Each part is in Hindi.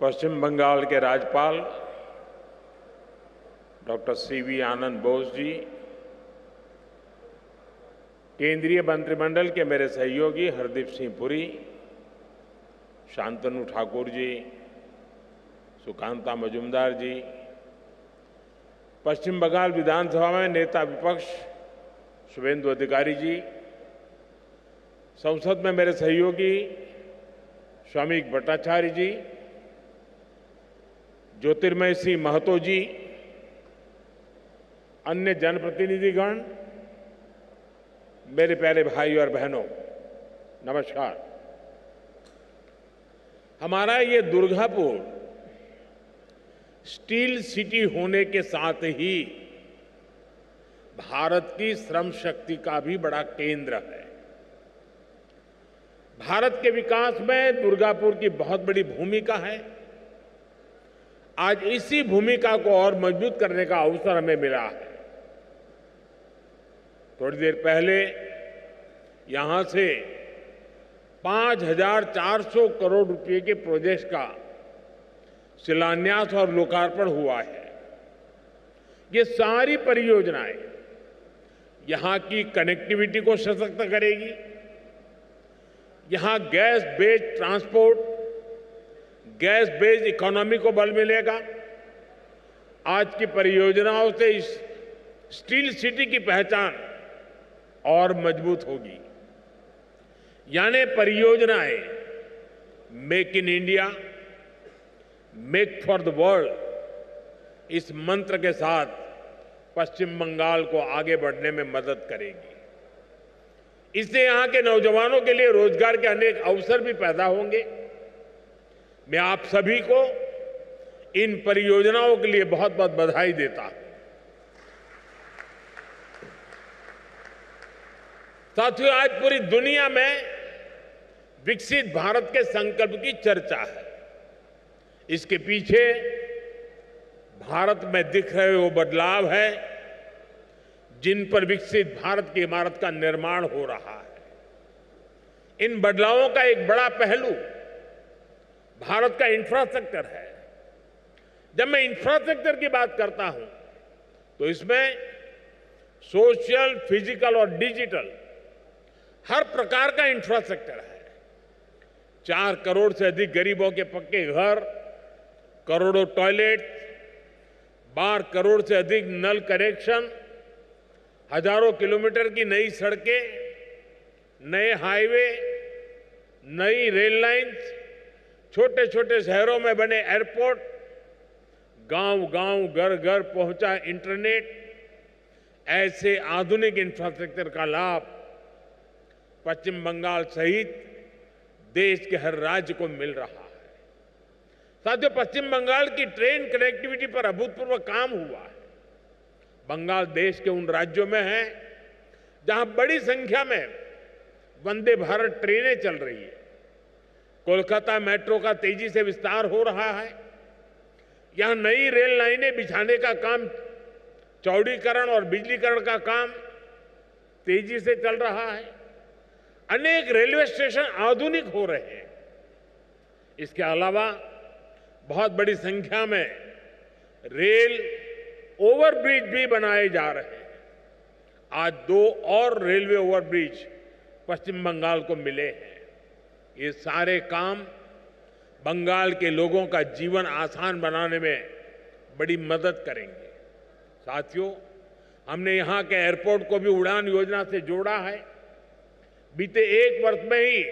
पश्चिम बंगाल के राज्यपाल डॉक्टर सीवी आनंद बोस जी, केंद्रीय मंत्रिमंडल के मेरे सहयोगी हरदीप सिंह पुरी, शांतनु ठाकुर जी, सुकांता मजूमदार जी, पश्चिम बंगाल विधानसभा में नेता विपक्ष शुभेंदु अधिकारी जी, संसद में मेरे सहयोगी श्रमिक भट्टाचार्य जी, ज्योतिर्मय सिंह महतो जी, अन्य जनप्रतिनिधिगण, मेरे प्यारे भाई और बहनों, नमस्कार। हमारा ये दुर्गापुर स्टील सिटी होने के साथ ही भारत की श्रम शक्ति का भी बड़ा केंद्र है। भारत के विकास में दुर्गापुर की बहुत बड़ी भूमिका है। आज इसी भूमिका को और मजबूत करने का अवसर हमें मिला है। थोड़ी देर पहले यहां से 5,400 करोड़ रुपए के प्रोजेक्ट का शिलान्यास और लोकार्पण हुआ है। ये सारी परियोजनाएं यहां की कनेक्टिविटी को सशक्त करेगी, यहां gas based transport, gas based economy को बल मिलेगा। आज की परियोजनाओं से इस स्टील सिटी की पहचान और मजबूत होगी। यानी परियोजनाएं make in India, make for the world, इस मंत्र के साथ पश्चिम बंगाल को आगे बढ़ने में मदद करेगी। इससे यहां के नौजवानों के लिए रोजगार के अनेक अवसर भी पैदा होंगे। मैं आप सभी को इन परियोजनाओं के लिए बहुत बहुत बधाई देता हूं। साथियों, आज पूरी दुनिया में विकसित भारत के संकल्प की चर्चा है। इसके पीछे भारत में दिख रहे वो बदलाव है जिन पर विकसित भारत की इमारत का निर्माण हो रहा है। इन बदलावों का एक बड़ा पहलू भारत का इंफ्रास्ट्रक्चर है। जब मैं इंफ्रास्ट्रक्चर की बात करता हूं तो इसमें सोशल, फिजिकल और डिजिटल हर प्रकार का इंफ्रास्ट्रक्चर है। 4 करोड़ से अधिक गरीबों के पक्के घर, करोड़ों टॉयलेट, 12 करोड़ से अधिक नल कनेक्शन, हजारों किलोमीटर की नई सड़कें, नए हाईवे, नई रेल लाइंस, छोटे छोटे शहरों में बने एयरपोर्ट, गांव-गांव, घर-घर पहुंचा इंटरनेट, ऐसे आधुनिक इंफ्रास्ट्रक्चर का लाभ पश्चिम बंगाल सहित देश के हर राज्य को मिल रहा है। साथियों, पश्चिम बंगाल की ट्रेन कनेक्टिविटी पर अभूतपूर्व काम हुआ है। बंगाल देश के उन राज्यों में है जहां बड़ी संख्या में वंदे भारत ट्रेनें चल रही है। कोलकाता मेट्रो का तेजी से विस्तार हो रहा है। यहां नई रेल लाइनें बिछाने का काम, चौड़ीकरण और बिजलीकरण का काम तेजी से चल रहा है। अनेक रेलवे स्टेशन आधुनिक हो रहे हैं। इसके अलावा बहुत बड़ी संख्या में रेल ओवरब्रिज भी बनाए जा रहे हैं। आज 2 और रेलवे ओवरब्रिज पश्चिम बंगाल को मिले हैं। ये सारे काम बंगाल के लोगों का जीवन आसान बनाने में बड़ी मदद करेंगे। साथियों, हमने यहां के एयरपोर्ट को भी उड़ान योजना से जोड़ा है। बीते 1 वर्ष में ही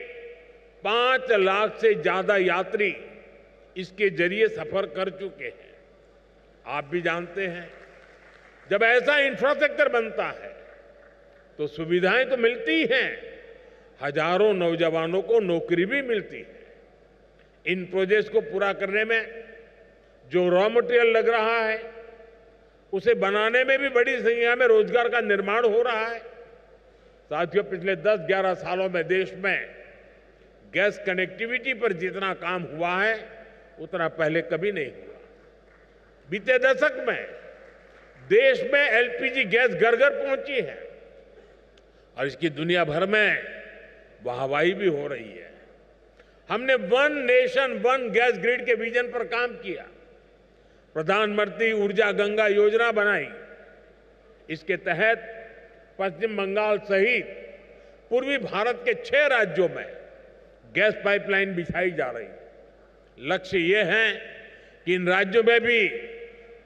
5 लाख से ज्यादा यात्री इसके जरिए सफर कर चुके हैं। आप भी जानते हैं, जब ऐसा इंफ्रास्ट्रक्चर बनता है तो सुविधाएं तो मिलती हैं, हजारों नौजवानों को नौकरी भी मिलती है। इन प्रोजेक्ट्स को पूरा करने में जो रॉ मटेरियल लग रहा है, उसे बनाने में भी बड़ी संख्या में रोजगार का निर्माण हो रहा है। साथियों, पिछले 10-11 सालों में देश में गैस कनेक्टिविटी पर जितना काम हुआ है उतना पहले कभी नहीं हुआ। बीते दशक में देश में एलपीजी गैस घर घर पहुंची है और इसकी दुनिया भर में वाहवाही भी हो रही है। हमने one nation one gas grid के विजन पर काम किया, प्रधानमंत्री ऊर्जा गंगा योजना बनाई। इसके तहत पश्चिम बंगाल सहित पूर्वी भारत के 6 राज्यों में गैस पाइपलाइन बिछाई जा रही। लक्ष्य ये है कि इन राज्यों में भी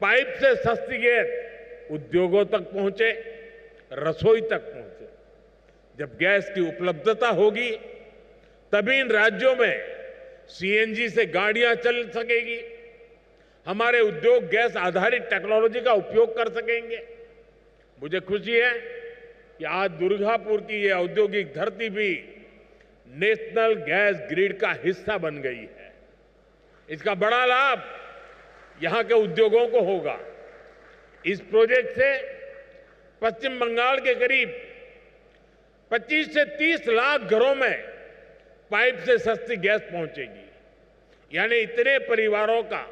पाइप से सस्ती गैस उद्योगों तक पहुंचे, रसोई तक पहुंचे। जब गैस की उपलब्धता होगी तभी इन राज्यों में सीएनजी से गाड़ियां चल सकेगी, हमारे उद्योग गैस आधारित टेक्नोलॉजी का उपयोग कर सकेंगे। मुझे खुशी है कि आज दुर्गापुर की ये औद्योगिक धरती भी नेशनल गैस ग्रिड का हिस्सा बन गई है। इसका बड़ा लाभ यहां के उद्योगों को होगा। इस प्रोजेक्ट से पश्चिम बंगाल के करीब 25 से 30 लाख घरों में पाइप से सस्ती गैस पहुंचेगी। यानी इतने परिवारों का,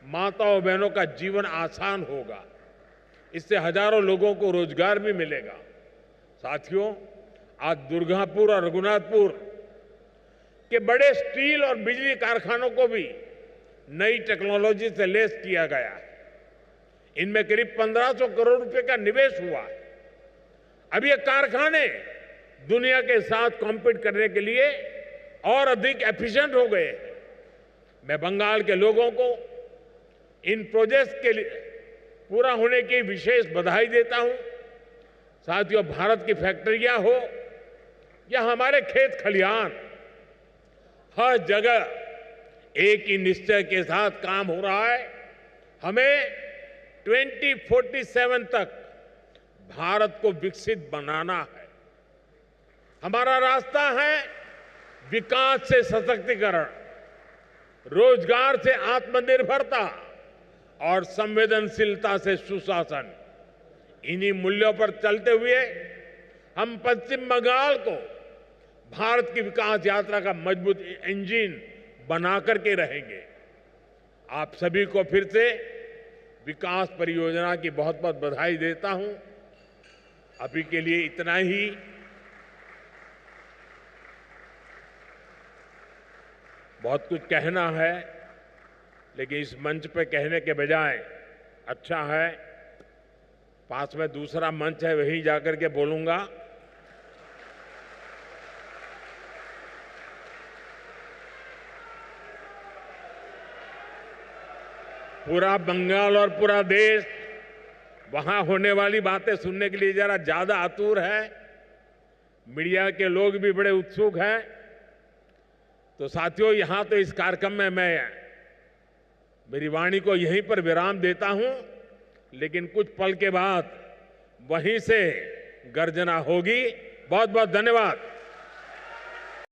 माताओं बहनों का जीवन आसान होगा। इससे हजारों लोगों को रोजगार भी मिलेगा। साथियों, आज दुर्गापुर और रघुनाथपुर के बड़े स्टील और बिजली कारखानों को भी नई टेक्नोलॉजी से लैस किया गया है। इनमें करीब 1500 करोड़ रुपए का निवेश हुआ है। अब ये कारखाने दुनिया के साथ कॉम्पीट करने के लिए और अधिक एफिशिएंट हो गए हैं। मैं बंगाल के लोगों को इन प्रोजेक्ट्स के लिए पूरा होने की विशेष बधाई देता हूं। साथियों, भारत की फैक्ट्रियां हो या हमारे खेत खलिहान, हर जगह एक ही निश्चय के साथ काम हो रहा है। हमें 2047 तक भारत को विकसित बनाना है। हमारा रास्ता है विकास से सशक्तिकरण, रोजगार से आत्मनिर्भरता और संवेदनशीलता से सुशासन। इन्हीं मूल्यों पर चलते हुए हम पश्चिम बंगाल को भारत की विकास यात्रा का मजबूत इंजन बना करके रहेंगे। आप सभी को फिर से विकास परियोजना की बहुत बहुत बधाई देता हूं। अभी के लिए इतना ही। बहुत कुछ कहना है, लेकिन इस मंच पे कहने के बजाय अच्छा है पास में दूसरा मंच है, वहीं जाकर के बोलूंगा। पूरा बंगाल और पूरा देश वहां होने वाली बातें सुनने के लिए जरा ज्यादा आतुर है। मीडिया के लोग भी बड़े उत्सुक हैं। तो साथियों, यहां तो इस कार्यक्रम में मैं मेरी वाणी को यहीं पर विराम देता हूं, लेकिन कुछ पल के बाद वहीं से गर्जना होगी। बहुत बहुत धन्यवाद।